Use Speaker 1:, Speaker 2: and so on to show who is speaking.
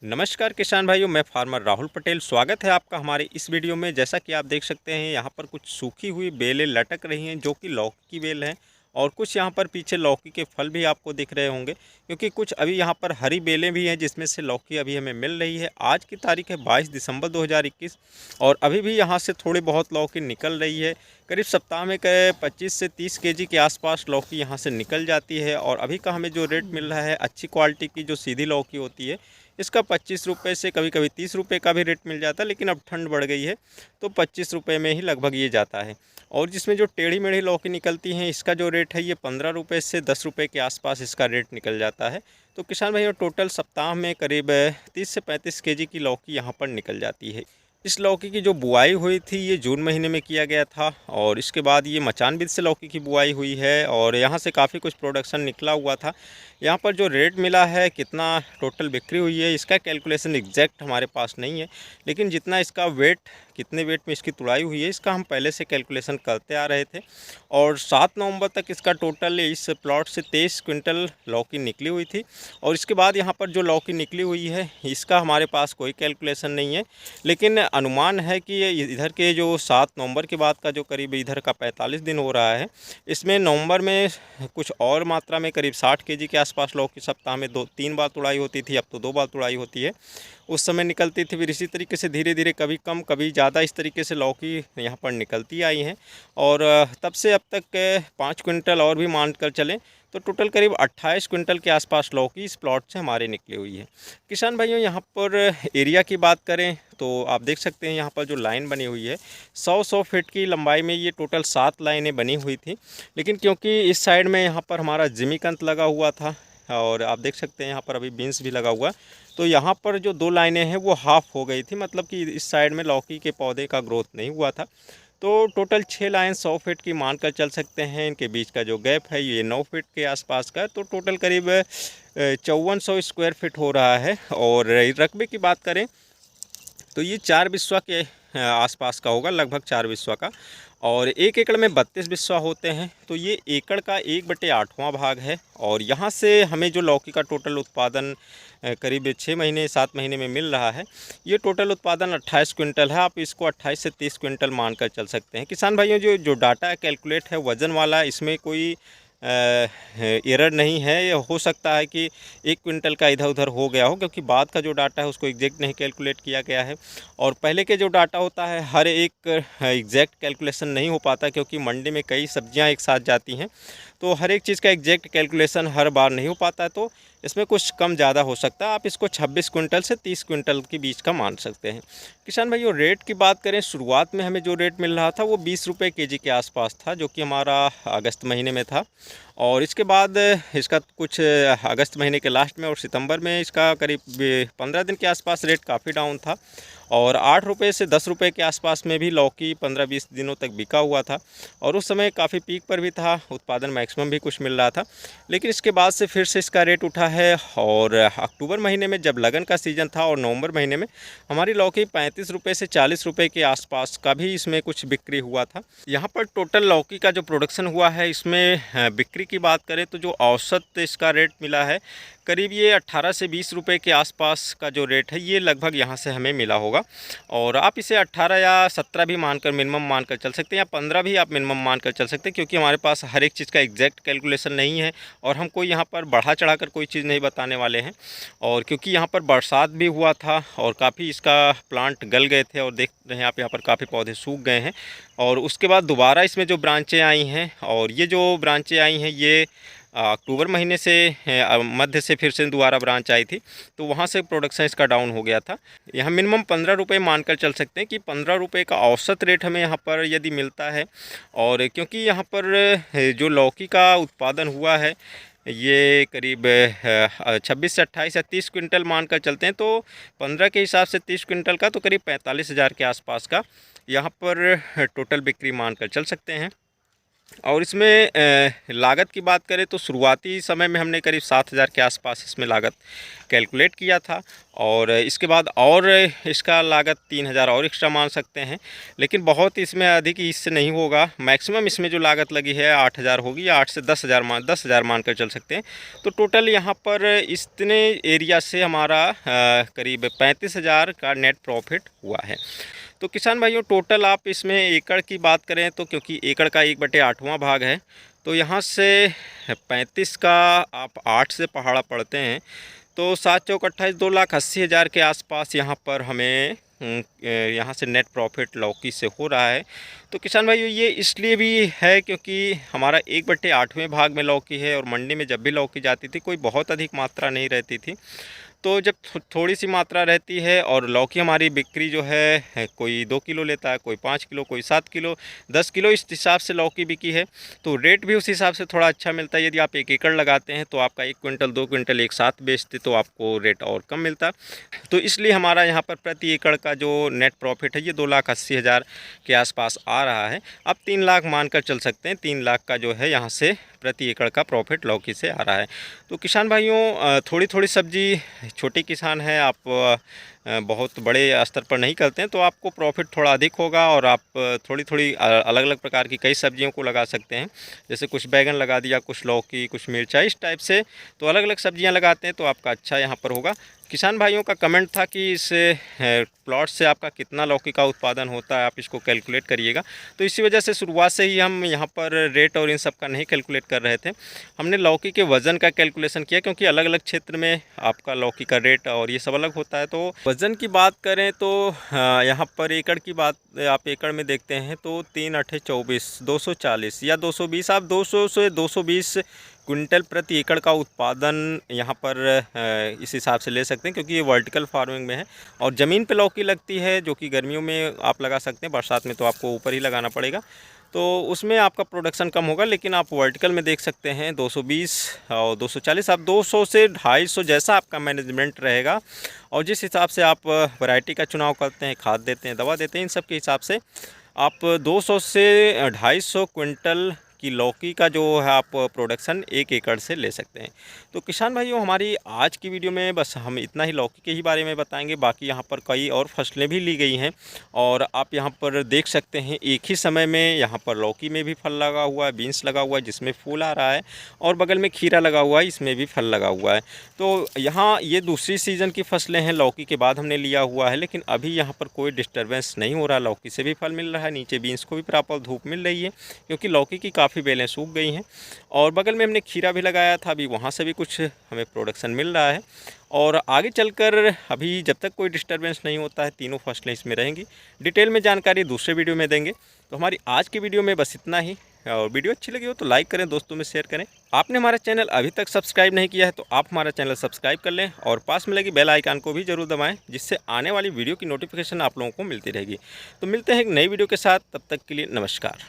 Speaker 1: नमस्कार किसान भाइयों, मैं फार्मर राहुल पटेल। स्वागत है आपका हमारे इस वीडियो में। जैसा कि आप देख सकते हैं, यहाँ पर कुछ सूखी हुई बेलें लटक रही हैं जो कि लौकी की बेल हैं, और कुछ यहाँ पर पीछे लौकी के फल भी आपको दिख रहे होंगे, क्योंकि कुछ अभी यहाँ पर हरी बेलें भी हैं जिसमें से लौकी अभी हमें मिल रही है। आज की तारीख है 22 दिसंबर 2021, और अभी भी यहाँ से थोड़ी बहुत लौकी निकल रही है। करीब सप्ताह में 25 से 30 केजी के आसपास लौकी यहाँ से निकल जाती है। और अभी का हमें जो रेट मिल रहा है, अच्छी क्वालिटी की जो सीधी लौकी होती है, इसका 25 रुपये से कभी कभी 30 रुपये का भी रेट मिल जाता है। लेकिन अब ठंड बढ़ गई है तो 25 रुपये में ही लगभग ये जाता है। और जिसमें जो टेढ़ी मेढ़ी लौकी निकलती हैं, इसका जो रेट है ये 15 रुपये से 10 रुपये के आसपास इसका रेट निकल जाता है। तो किसान भाइयों, टोटल सप्ताह में करीब 30 से 35 केजी की लौकी यहाँ पर निकल जाती है। इस लौकी की जो बुआई हुई थी ये जून महीने में किया गया था, और इसके बाद ये मचान बीज से लौकी की बुआई हुई है, और यहाँ से काफ़ी कुछ प्रोडक्शन निकला हुआ था। यहाँ पर जो रेट मिला है, कितना टोटल बिक्री हुई है, इसका कैलकुलेशन एग्जैक्ट हमारे पास नहीं है। लेकिन जितना इसका वेट, कितने वेट में इसकी तुड़ाई हुई है, इसका हम पहले से कैलकुलेशन करते आ रहे थे। और 7 नवंबर तक इसका टोटल इस प्लॉट से 23 क्विंटल लौकी निकली हुई थी। और इसके बाद यहाँ पर जो लौकी निकली हुई है, इसका हमारे पास कोई कैलकुलेशन नहीं है। लेकिन अनुमान है कि ये इधर के जो 7 नवंबर के बाद का जो करीब इधर का 45 दिन हो रहा है, इसमें नवंबर में कुछ और मात्रा में करीब 60 केजी के आसपास लौकी सप्ताह में 2-3 बार तुड़ाई होती थी। अब तो 2 बार तुड़ाई होती है। उस समय निकलती थी। फिर इसी तरीके से धीरे धीरे कभी कम कभी ज़्यादा इस तरीके से लौकी यहाँ पर निकलती आई हैं। और तब से अब तक 5 क्विंटल और भी मान कर चलें तो टोटल करीब 28 क्विंटल के आसपास लौकी इस प्लॉट से हमारे निकली हुई है। किसान भाइयों, यहाँ पर एरिया की बात करें तो आप देख सकते हैं यहाँ पर जो लाइन बनी हुई है, 100 फीट की लंबाई में ये टोटल 7 लाइनें बनी हुई थी। लेकिन क्योंकि इस साइड में यहाँ पर हमारा जिमीकंद लगा हुआ था, और आप देख सकते हैं यहाँ पर अभी बीन्स भी लगा हुआ, तो यहाँ पर जो 2 लाइनें हैं वो हाफ़ हो गई थी। मतलब कि इस साइड में लौकी के पौधे का ग्रोथ नहीं हुआ था। तो टोटल 6 लाइन 100 फीट की मान कर चल सकते हैं। इनके बीच का जो गैप है ये 9 फीट के आसपास का है। तो टोटल करीब 5400 स्क्वायर फीट हो रहा है। और रकबे की बात करें तो ये 4 बिस्वा के आसपास का होगा, लगभग 4 बिस्वा का। और 1 एकड़ में 32 बिस्वा होते हैं, तो ये एकड़ का 1/8वां भाग है। और यहाँ से हमें जो लौकी का टोटल उत्पादन करीब 6 महीने 7 महीने में मिल रहा है, ये टोटल उत्पादन 28 क्विंटल है। आप इसको 28 से 30 क्विंटल मानकर चल सकते हैं। किसान भाइयों, जो जो डाटा कैलकुलेट है वज़न वाला, इसमें कोई एरर नहीं है। ये हो सकता है कि 1 क्विंटल का इधर उधर हो गया हो, क्योंकि बाद का जो डाटा है उसको एग्जैक्ट नहीं कैलकुलेट किया गया है। और पहले के जो डाटा होता है, हर एक एग्जैक्ट कैलकुलेशन नहीं हो पाता, क्योंकि मंडी में कई सब्जियां एक साथ जाती हैं, तो हर एक चीज़ का एग्जैक्ट कैलकुलेशन हर बार नहीं हो पाता। तो इसमें कुछ कम ज़्यादा हो सकता है। आप इसको 26 क्विंटल से 30 क्विंटल के बीच का मान सकते हैं। किसान भाइयों, रेट की बात करें, शुरुआत में हमें जो रेट मिल रहा था वो 20 रुपये केजी के आसपास था, जो कि हमारा अगस्त महीने में था। और इसके बाद इसका कुछ अगस्त महीने के लास्ट में और सितंबर में इसका करीब 15 दिन के आसपास रेट काफ़ी डाउन था। और 8 रुपये से 10 रुपये के आसपास में भी लौकी 15-20 दिनों तक बिका हुआ था। और उस समय काफ़ी पीक पर भी था, उत्पादन मैक्सिमम भी कुछ मिल रहा था। लेकिन इसके बाद से फिर से इसका रेट उठा है। और अक्टूबर महीने में जब लगन का सीज़न था, और नवंबर महीने में हमारी लौकी 35 रुपये से 40 रुपये के आसपास का भी इसमें कुछ बिक्री हुआ था। यहाँ पर टोटल लौकी का जो प्रोडक्शन हुआ है, इसमें बिक्री की बात करें तो जो औसत इसका रेट मिला है, करीब ये 18 से 20 रुपये के आसपास का जो रेट है, ये लगभग यहाँ से हमें मिला होगा। और आप इसे 18 या 17 भी मानकर मिनिमम मानकर चल सकते हैं, या 15 भी आप मिनिमम मानकर चल सकते हैं, क्योंकि हमारे पास हर एक चीज़ का एग्जैक्ट कैलकुलेशन नहीं है, और हम कोई यहाँ पर बढ़ा चढ़ा कर कोई चीज़ नहीं बताने वाले हैं। और क्योंकि यहाँ पर बरसात भी हुआ था और काफ़ी इसका प्लांट गल गए थे, और देख रहे हैं आप यहाँ पर काफ़ी पौधे सूख गए हैं। और उसके बाद दोबारा इसमें जो ब्रांचें आई हैं, और ये जो ब्रांचें आई हैं ये अक्टूबर महीने से मध्य से फिर से दोबारा ब्रांच आई थी, तो वहाँ से प्रोडक्शन इसका डाउन हो गया था। यहाँ मिनिमम 15 रुपये मानकर चल सकते हैं कि 15 रुपये का औसत रेट हमें यहाँ पर यदि मिलता है। और क्योंकि यहाँ पर जो लौकी का उत्पादन हुआ है, ये करीब 26 से 28 या 30 क्विंटल मानकर चलते हैं, तो 15 के हिसाब से 30 क्विंटल का तो करीब 45,000 के आसपास का यहाँ पर टोटल बिक्री मानकर चल सकते हैं। और इसमें लागत की बात करें तो शुरुआती समय में हमने करीब 7,000 के आसपास इसमें लागत कैलकुलेट किया था, और इसके बाद और इसका लागत 3,000 और एक्स्ट्रा मान सकते हैं, लेकिन बहुत इसमें अधिक इससे नहीं होगा। मैक्सिमम इसमें जो लागत लगी है 8,000 होगी, या 8 से 10,000 मान कर चल सकते हैं। तो टोटल यहाँ पर इतने एरिया से हमारा करीब 35,000 का नेट प्रॉफिट हुआ है। तो किसान भाइयों, टोटल आप इसमें एकड़ की बात करें तो, क्योंकि एकड़ का 1/8वां भाग है, तो यहाँ से 35 का आप 8 से पहाड़ा पढ़ते हैं तो 7 चौक 28, 2,80,000 के आसपास यहाँ पर हमें यहाँ से नेट प्रॉफिट लौकी से हो रहा है। तो किसान भाइयों, ये इसलिए भी है क्योंकि हमारा 1/8वें भाग में लौकी है, और मंडी में जब भी लौकी जाती थी कोई बहुत अधिक मात्रा नहीं रहती थी। तो जब थोड़ी सी मात्रा रहती है, और लौकी हमारी बिक्री जो है कोई 2 किलो लेता है, कोई 5 किलो, कोई 7 किलो, 10 किलो, इस हिसाब से लौकी बिकी है, तो रेट भी उस हिसाब से थोड़ा अच्छा मिलता है। यदि आप 1 एकड़ लगाते हैं तो आपका 1 क्विंटल 2 क्विंटल एक साथ बेचते तो आपको रेट और कम मिलता। तो इसलिए हमारा यहाँ पर प्रति एकड़ का जो नेट प्रॉफिट है ये 2,80,000 के आसपास आ रहा है। आप 3 लाख मान कर चल सकते हैं, 3 लाख का जो है यहाँ से प्रति एकड़ का प्रॉफिट लौकी से आ रहा है। तो किसान भाइयों, थोड़ी थोड़ी सब्जी, छोटे किसान हैं आप, बहुत बड़े स्तर पर नहीं करते हैं, तो आपको प्रॉफिट थोड़ा अधिक होगा, और आप थोड़ी थोड़ी अलग अलग प्रकार की कई सब्जियों को लगा सकते हैं। जैसे कुछ बैगन लगा दिया, कुछ लौकी, कुछ मिर्चा, इस टाइप से तो अलग अलग सब्जियां लगाते हैं, तो आपका अच्छा यहाँ पर होगा। किसान भाइयों का कमेंट था कि इस प्लॉट से आपका कितना लौकी का उत्पादन होता है, आप इसको कैलकुलेट करिएगा। तो इसी वजह से शुरुआत से ही हम यहाँ पर रेट और इन सब का नहीं कैलकुलेट कर रहे थे। हमने लौकी के वज़न का कैलकुलेशन किया, क्योंकि अलग अलग क्षेत्र में आपका लौकी का रेट और ये सब अलग होता है। तो वज़न की बात करें तो यहाँ पर एकड़ की बात आप एकड़ में देखते हैं तो 3 8 24, 240 या 220, आप 200 से 220 क्विंटल प्रति एकड़ का उत्पादन यहाँ पर इस हिसाब से ले सकते हैं, क्योंकि ये वर्टिकल फार्मिंग में है। और ज़मीन पे लौकी लगती है, जो कि गर्मियों में आप लगा सकते हैं, बरसात में तो आपको ऊपर ही लगाना पड़ेगा, तो उसमें आपका प्रोडक्शन कम होगा। लेकिन आप वर्टिकल में देख सकते हैं 220 और 240, आप 200 से 250 जैसा आपका मैनेजमेंट रहेगा, और जिस हिसाब से आप वैरायटी का चुनाव करते हैं, खाद देते हैं, दवा देते हैं, इन सब के हिसाब से आप 200 से 250 क्विंटल की लौकी का जो है आप प्रोडक्शन 1 एकड़ से ले सकते हैं। तो किसान भाइयों, हमारी आज की वीडियो में बस हम इतना ही लौकी के ही बारे में बताएंगे। बाकी यहाँ पर कई और फसलें भी ली गई हैं, और आप यहाँ पर देख सकते हैं एक ही समय में यहाँ पर लौकी में भी फल लगा हुआ है, बीन्स लगा हुआ है जिसमें फूल आ रहा है, और बगल में खीरा लगा हुआ है, इसमें भी फल लगा हुआ है। तो यहाँ ये दूसरी सीज़न की फसलें हैं, लौकी के बाद हमने लिया हुआ है, लेकिन अभी यहाँ पर कोई डिस्टर्बेंस नहीं हो रहा। लौकी से भी फल मिल रहा है, नीचे बीन्स को भी प्रॉपर धूप मिल रही है, क्योंकि लौकी की काफ़ी बेलें सूख गई हैं। और बगल में हमने खीरा भी लगाया था, अभी वहाँ से भी कुछ हमें प्रोडक्शन मिल रहा है, और आगे चलकर अभी जब तक कोई डिस्टर्बेंस नहीं होता है, तीनों फसलें इसमें रहेंगी। डिटेल में जानकारी दूसरे वीडियो में देंगे। तो हमारी आज की वीडियो में बस इतना ही, और वीडियो अच्छी लगी हो तो लाइक करें, दोस्तों में शेयर करें। आपने हमारा चैनल अभी तक सब्सक्राइब नहीं किया है तो आप हमारा चैनल सब्सक्राइब कर लें, और पास में लगी बेल आइकन को भी जरूर दबाएं, जिससे आने वाली वीडियो की नोटिफिकेशन आप लोगों को मिलती रहेगी। तो मिलते हैं एक नई वीडियो के साथ, तब तक के लिए नमस्कार।